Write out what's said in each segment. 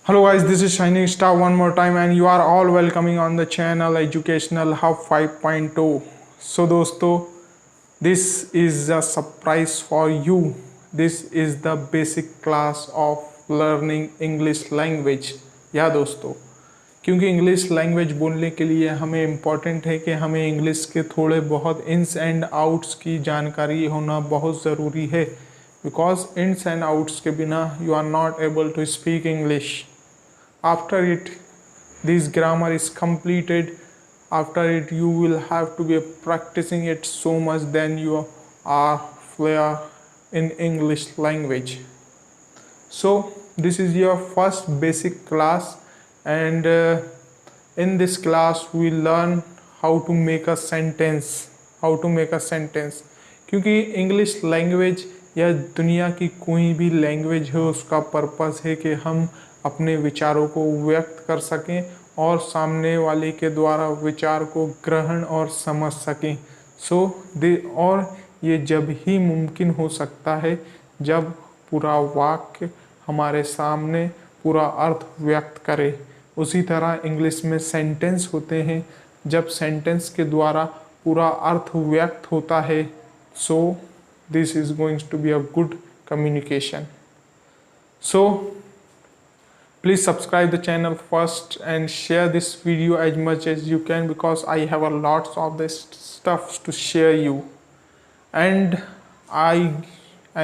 Hello guys, this is Shining Star one more time and you are all welcoming on the channel Educational Hub 5.0. So दोस्तों, this is a surprise for you. This is the basic class of learning English language. या दोस्तों, क्योंकि English language बोलने के लिए हमें important है कि हमें इंग्लिश के थोड़े बहुत इन्स एंड आउट्स की जानकारी होना बहुत ज़रूरी है, बिकॉज इन्स एंड आउट्स के बिना you are not able to speak English. After it, this grammar is completed. After it, you will have to be practicing it so much, then you are fluent in English language. So this is your first basic class, and in this class we learn how to make a sentence. क्योंकि English language या दुनिया की कोई भी language है, उसका purpose है कि हम अपने विचारों को व्यक्त कर सकें और सामने वाले के द्वारा विचार को ग्रहण और समझ सकें. और ये जब ही मुमकिन हो सकता है जब पूरा वाक्य हमारे सामने पूरा अर्थ व्यक्त करे. उसी तरह इंग्लिश में सेंटेंस होते हैं, जब सेंटेंस के द्वारा पूरा अर्थ व्यक्त होता है. So this is going to be a good communication. So please subscribe the channel first and share this video as much as you can, because I have a lots of this stuff to share you, and I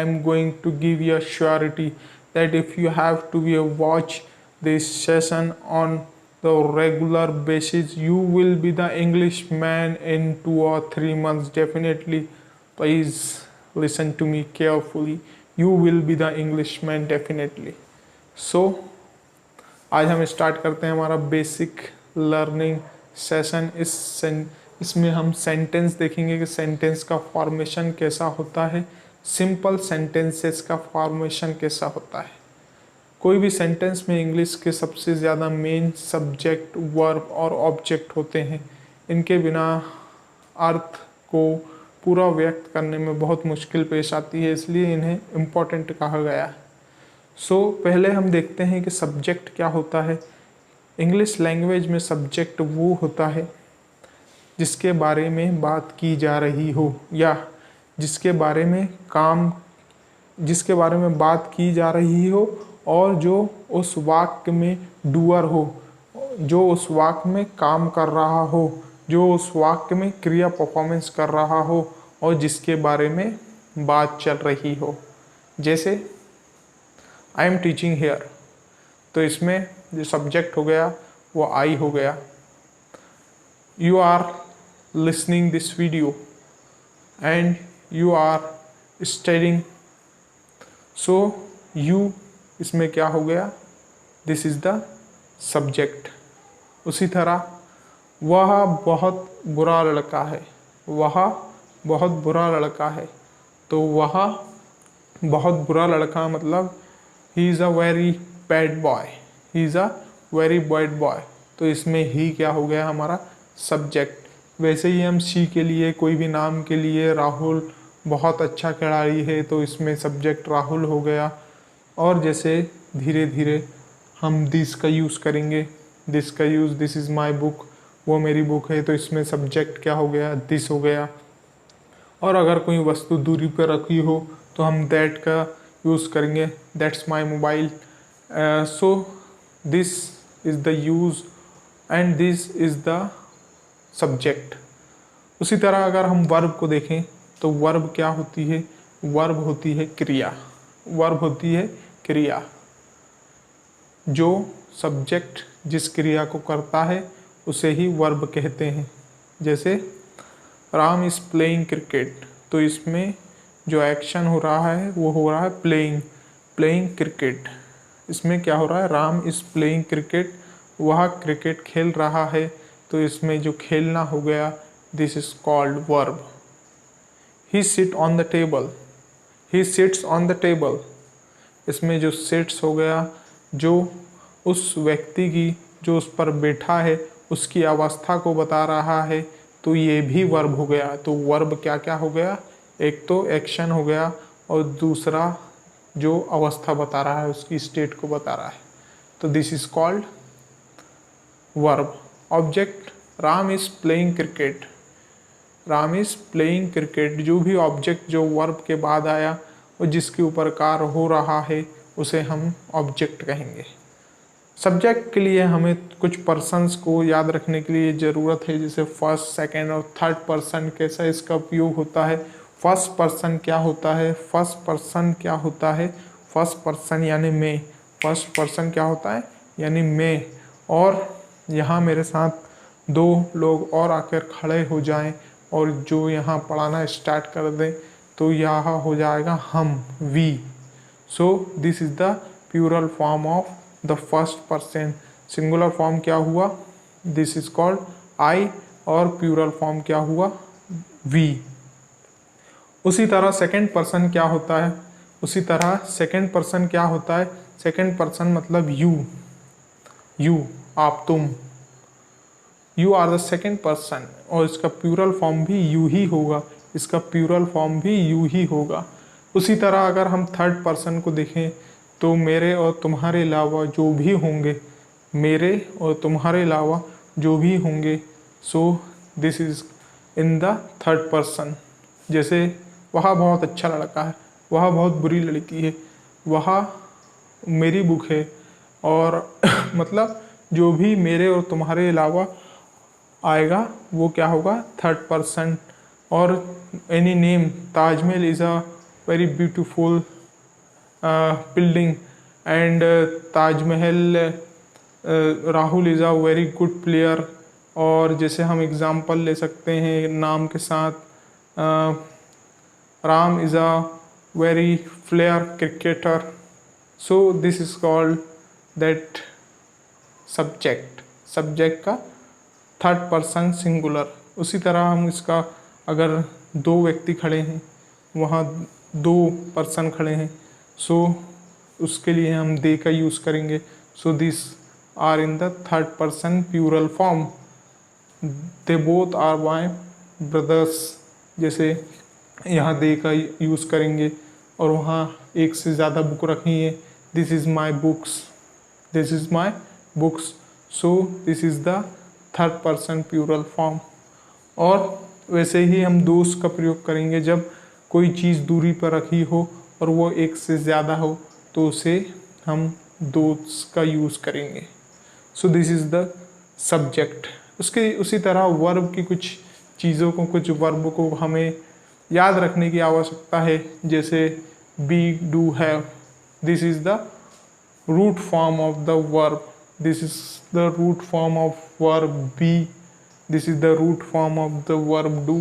am going to give you a surety that if you have to watch this session on the regular basis, you will be the Englishman in 2 or 3 months definitely. Please listen to me carefully. You will be the Englishman definitely. So आज हम start करते हैं हमारा basic learning session. इसमें हम sentence देखेंगे कि sentence का फॉर्मेशन कैसा होता है, सिंपल सेंटेंसेस का फॉर्मेशन कैसा होता है. कोई भी सेंटेंस में इंग्लिश के सबसे ज़्यादा मेन सब्जेक्ट, वर्ब और ऑब्जेक्ट होते हैं. इनके बिना अर्थ को पूरा व्यक्त करने में बहुत मुश्किल पेश आती है, इसलिए इन्हें इम्पोर्टेंट कहा गया है. पहले हम देखते हैं कि सब्जेक्ट क्या होता है. इंग्लिश लैंग्वेज में सब्जेक्ट वो होता है जिसके बारे में बात की जा रही हो, या जिसके बारे में बात की जा रही हो, और जो उस वाक्य में डूअर हो, जो उस वाक्य में काम कर रहा हो, जो उस वाक्य में क्रिया परफॉर्मेंस कर रहा हो, और जिसके बारे में बात चल रही हो. जैसे आई एम टीचिंग हेयर, तो इसमें जो सब्जेक्ट हो गया वो आई हो गया. You are listening this video and you are studying, so you इसमें क्या हो गया, दिस इज़ द सब्जेक्ट. उसी तरह वह बहुत बुरा लड़का है, वह बहुत बुरा लड़का है, तो वह बहुत बुरा लड़का मतलब he is a very bad boy, he is a very bad boy, तो इसमें ही क्या हो गया हमारा सब्जेक्ट. वैसे ही हम सी के लिए, कोई भी नाम के लिए, राहुल बहुत अच्छा खिलाड़ी है, तो इसमें सब्जेक्ट राहुल हो गया. और जैसे धीरे धीरे हम दिस का यूज़ करेंगे, दिस का use, this is my book, वो मेरी बुक है, तो इसमें सब्जेक्ट क्या हो गया, दिस हो गया. और अगर कोई वस्तु दूरी पर रखी हो तो हम दैट का यूज़ करेंगे, that's my mobile. So this is the use and this is the subject. उसी तरह अगर हम वर्ब को देखें तो वर्ब क्या होती है, वर्ब होती है क्रिया. वर्ब होती है क्रिया. जो सब्जेक्ट जिस क्रिया को करता है उसे ही वर्ब कहते हैं. जैसे राम इज़ प्लेइंग क्रिकेट, तो इसमें जो एक्शन हो रहा है वो हो रहा है प्लेइंग क्रिकेट. इसमें क्या हो रहा है, राम इज़ प्लेइंग क्रिकेट, वह क्रिकेट खेल रहा है, तो इसमें जो खेलना हो गया, this is called verb. He sit on the table, he sits on the table, इसमें जो सिट्स हो गया, जो उस व्यक्ति की, जो उस पर बैठा है, उसकी अवस्था को बता रहा है, तो ये भी वर्ब हो गया. तो वर्ब क्या क्या हो गया, एक तो एक्शन हो गया, और दूसरा जो अवस्था बता रहा है, उसकी स्टेट को बता रहा है. तो this is called verb. Object, Ram is playing cricket, Ram is playing cricket. जो भी ऑब्जेक्ट जो वर्ब के बाद आया और जिसके ऊपर कार्य हो रहा है उसे हम ऑब्जेक्ट कहेंगे। सब्जेक्ट के लिए हमें कुछ पर्सन्स को याद रखने के लिए ज़रूरत है, जैसे फर्स्ट, सेकंड और थर्ड पर्सन कैसा इसका उपयोग होता है। फर्स्ट पर्सन क्या होता है, फर्स्ट पर्सन क्या होता है, फर्स्ट पर्सन यानी मैं, फर्स्ट पर्सन क्या होता है यानी मैं। और यहाँ मेरे साथ दो लोग और आकर खड़े हो जाएं और जो यहाँ पढ़ाना स्टार्ट कर दें तो यहाँ हो जाएगा हम, we. So this is the plural form of the first person. Singular form क्या हुआ, दिस इज कॉल्ड आई, और प्लूरल फॉर्म क्या हुआ, वी। उसी तरह सेकंड पर्सन क्या होता है, उसी तरह सेकंड पर्सन क्या होता है, सेकंड पर्सन मतलब यू, यू आप, तुम, you are the second person, और इसका प्लूरल फॉर्म भी यू ही होगा, इसका प्लूरल फॉर्म भी यू ही होगा। उसी तरह अगर हम थर्ड पर्सन को देखें तो मेरे और तुम्हारे अलावा जो भी होंगे, मेरे और तुम्हारे अलावा जो भी होंगे, सो this is in the third person. जैसे वह बहुत अच्छा लड़का है, वह बहुत बुरी लड़की है, वह मेरी बुक है, और मतलब जो भी मेरे और तुम्हारे अलावा आएगा वो क्या होगा, थर्ड पर्सन। और any name, Taj Mahal is a very beautiful building and Taj Mahal, Rahul is a very good player. और जैसे हम एग्जांपल ले सकते हैं नाम के साथ, Ram is a very flair cricketer. So this is called that subject, subject का थर्ड पर्सन सिंगुलर। उसी तरह हम इसका, अगर दो व्यक्ति खड़े हैं, वहाँ दो पर्सन खड़े हैं, सो उसके लिए हम दे का यूज़ करेंगे। So this are in the third person plural form. They both are my brothers, जैसे यहाँ दे का यूज़ करेंगे, और वहाँ एक से ज़्यादा बुक रखी है, this is my books, this is my books. So this is the third person plural form. और वैसे ही हम दोस्त का प्रयोग करेंगे जब कोई चीज़ दूरी पर रखी हो और वो एक से ज़्यादा हो, तो उसे हम दोस्त का यूज़ करेंगे। So this is the subject. उसके उसी तरह वर्ब की कुछ चीज़ों को, कुछ वर्ब को हमें याद रखने की आवश्यकता है, जैसे be, do, have. This is the root form of the verb, this is the root form of verb be, this is the root form of the verb do,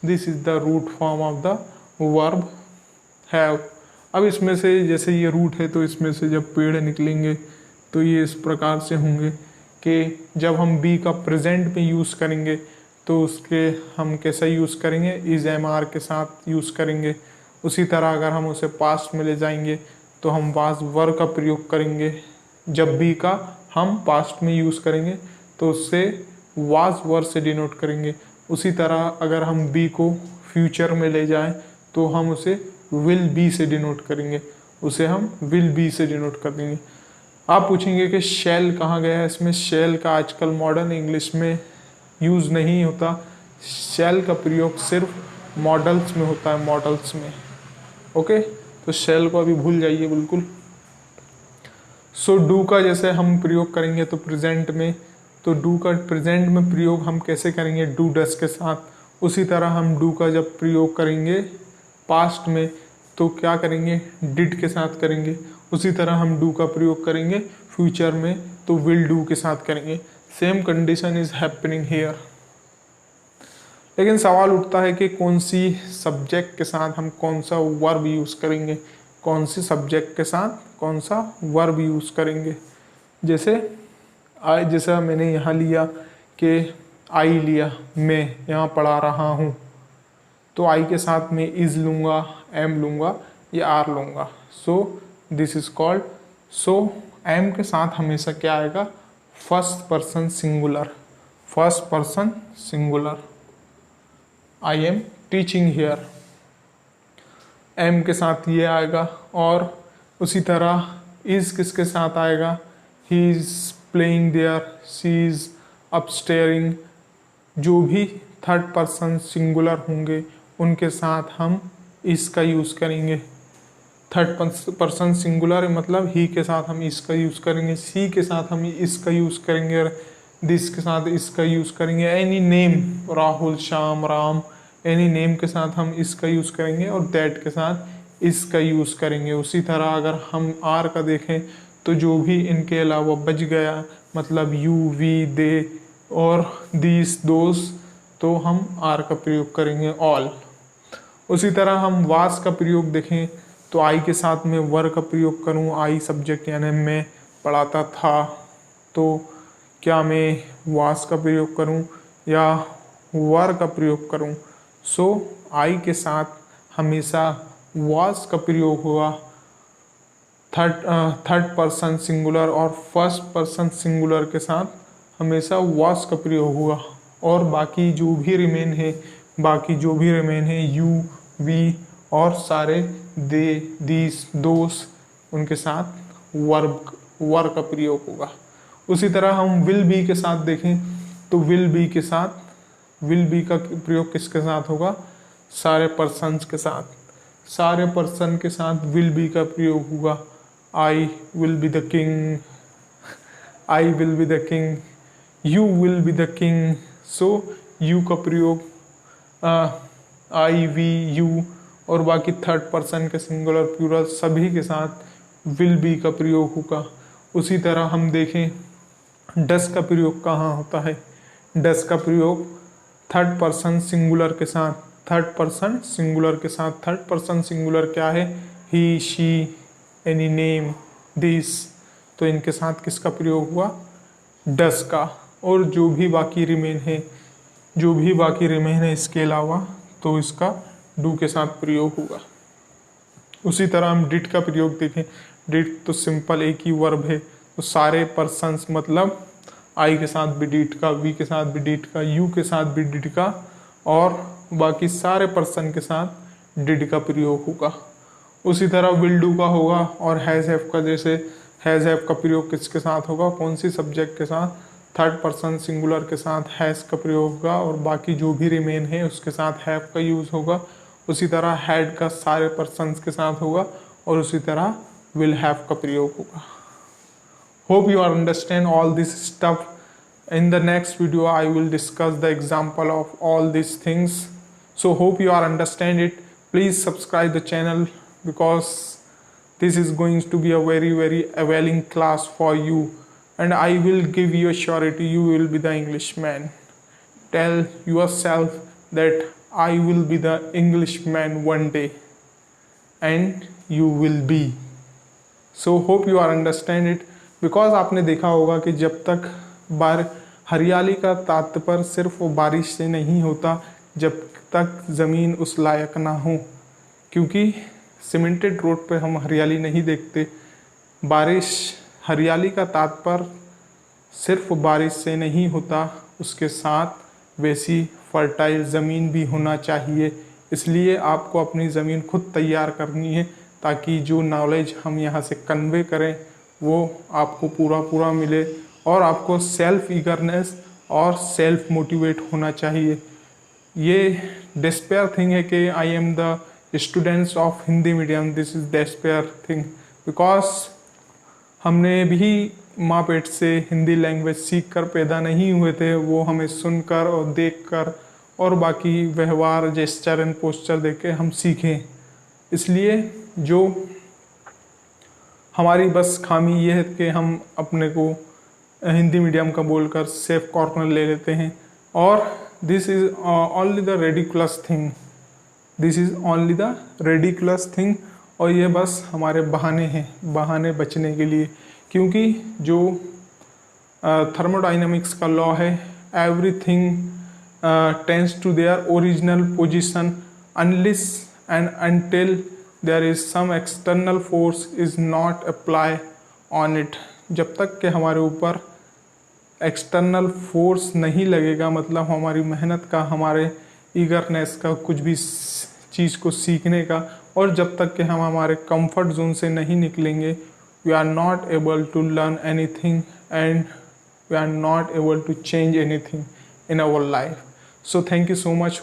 this is the root form of the verb have। अब इसमें से जैसे ये root है तो इसमें से जब पेड़ निकलेंगे तो ये इस प्रकार से होंगे कि जब हम बी का प्रेजेंट में यूज़ करेंगे तो उसके हम कैसा यूज़ करेंगे, इज एम आर के साथ यूज़ करेंगे। उसी तरह अगर हम उसे पास्ट में ले जाएंगे तो हम वाज वर का प्रयोग करेंगे। जब बी का हम पास्ट में यूज़ करेंगे तो उससे वाज वर से डिनोट करेंगे। उसी तरह अगर हम बी को फ्यूचर में ले जाएं तो हम उसे विल बी से डिनोट करेंगे, उसे हम विल बी से डिनोट कर देंगे। आप पूछेंगे कि शैल कहाँ गया है इसमें। शैल का आजकल मॉडर्न इंग्लिश में यूज़ नहीं होता, शैल का प्रयोग सिर्फ मॉडल्स में होता है, मॉडल्स में। ओके, तो शैल को अभी भूल जाइए बिल्कुल। सो डू का जैसे हम प्रयोग करेंगे तो प्रेजेंट में, तो डू का प्रेजेंट में प्रयोग हम कैसे करेंगे, डू डस के साथ। उसी तरह हम डू का जब प्रयोग करेंगे पास्ट में तो क्या करेंगे, डिड के साथ करेंगे। उसी तरह हम डू का प्रयोग करेंगे फ्यूचर में तो विल डू के साथ करेंगे। Same condition is happening here. लेकिन सवाल उठता है कि कौन सी सब्जेक्ट के साथ हम कौन सा वर्ब यूज़ करेंगे, कौन सी सब्जेक्ट के साथ कौन सा वर्ब यूज़ करेंगे। जैसे जैसा मैंने यहाँ लिया कि आई लिया, मैं यहाँ पढ़ा रहा हूँ, तो आई के साथ मैं इज़ लूँगा, एम लूँगा या आर लूँगा। So this is called, so am के साथ हमेशा क्या आएगा, first person singular, first person singular. I am teaching here, am के साथ ये आएगा। और उसी तरह इज़ किसके साथ आएगा, he is playing there, she is upstairing, जो भी थर्ड पर्सन सिंगुलर होंगे उनके साथ हम इसका यूज़ करेंगे। थर्ड पर्सन सिंगुलर मतलब ही के साथ हम इसका यूज़ करेंगे, सी के साथ हम इसका यूज़ करेंगे, दिस के साथ इसका यूज़ करेंगे। Any name, Rahul, Shyam, Ram, any name के साथ हम इसका यूज़ करेंगे और दैट के साथ इसका यूज़ करेंगे। उसी तरह अगर हम आर का देखें तो जो भी इनके अलावा बच गया मतलब यू, वी, दे और दिस, दोस, तो हम आर का प्रयोग करेंगे ऑल। उसी तरह हम वास का प्रयोग देखें तो आई के साथ में वर का प्रयोग करूं, आई सब्जेक्ट यानी मैं पढ़ाता था, तो क्या मैं वास का प्रयोग करूं या वर का प्रयोग करूं? सो आई के साथ हमेशा वास का प्रयोग होगा। थर्ड पर्सन सिंगुलर और फर्स्ट पर्सन सिंगुलर के साथ हमेशा वास का प्रयोग होगा। और बाकी जो भी रिमेन है यू, वी और सारे दे, दिस, दोस, उनके साथ वर का प्रयोग होगा। उसी तरह हम विल बी के साथ देखें तो विल बी का प्रयोग किसके साथ होगा? सारे पर्सन्स के साथ। सारे पर्सन के साथ विल बी का प्रयोग होगा। I will be the king, I will be the king, you will be the king. So you का प्रयोग आई, वी, यू और बाकी थर्ड पर्सन के सिंगुलर, प्लूरल सभी के साथ विल बी का प्रयोग होगा। उसी तरह हम देखें डस का प्रयोग कहाँ होता है? डस का प्रयोग थर्ड पर्सन सिंगुलर के साथ। थर्ड पर्सन सिंगुलर क्या है? ही, शी, एनी नेम, दिस, तो इनके साथ किसका प्रयोग हुआ? डस का। और जो भी बाकी रिमेन है इसके अलावा तो इसका डू के साथ प्रयोग होगा। उसी तरह हम डिड का प्रयोग देखें। डिड तो सिंपल एक ही वर्ब है, तो सारे पर्सन्स मतलब आई के साथ भी डिड का, वी के साथ भी डिड का, यू के साथ भी डिड का और बाकी सारे पर्सन के साथ डिड का प्रयोग होगा। उसी तरह विल डू का होगा और हैज़ हैव का, जैसे हैज़ हैव का प्रयोग किसके साथ होगा? कौन सी सब्जेक्ट के साथ? थर्ड पर्सन सिंगुलर के साथ हैज़ का प्रयोग होगा और बाकी जो भी रिमेन है उसके साथ हैव का यूज़ होगा। उसी तरह हैड का सारे पर्सन्स के साथ होगा और उसी तरह विल हैव का प्रयोग होगा। Hope you understand all this stuff. In the next video I will discuss the example of all these things. So hope you are understand it. Please subscribe the channel because this is going to be a very availing class for you, and I will give you a surety you will be the Englishman. Tell yourself that I will be the Englishman one day, and you will be. So hope you are understand it. Because आपने देखा होगा कि जब तक हरियाली का तात्पर्य सिर्फ वो बारिश से नहीं होता जब तक ज़मीन उस लायक ना हो, क्योंकि सीमेंटेड रोड पे हम हरियाली नहीं देखते। हरियाली का तात्पर्य सिर्फ बारिश से नहीं होता, उसके साथ वैसी फर्टाइल ज़मीन भी होना चाहिए। इसलिए आपको अपनी ज़मीन खुद तैयार करनी है ताकि जो नॉलेज हम यहाँ से कन्वे करें वो आपको पूरा मिले और आपको सेल्फ ईगरनेस और सेल्फ मोटिवेट होना चाहिए। ये डेस्पेयर थिंग है कि I am the students of Hindi medium, this is despair thing because हमने भी माँ पेट से हिंदी लैंग्वेज सीख कर पैदा नहीं हुए थे, वो हमें सुनकर और देखकर और बाकी व्यवहार, जेस्चर एंड पोस्चर देख के हम सीखें। इसलिए जो हमारी बस खामी ये है कि हम अपने को हिंदी मीडियम का बोलकर सेफ कॉर्नर ले लेते हैं और this is only the ridiculous thing, और ये बस हमारे बहाने बचने के लिए, क्योंकि जो थर्मोडाइनमिक्स का लॉ है, everything tends to their original position unless and until there is some external force is not apply on it। जब तक कि हमारे ऊपर एक्सटर्नल फोर्स नहीं लगेगा, मतलब हमारी मेहनत का, हमारे ईगरनेस का, कुछ भी चीज़ को सीखने का, और जब तक कि हम हमारे कंफर्ट जोन से नहीं निकलेंगे we are not able to learn anything, and we are not able to change anything in our life. So thank you so much.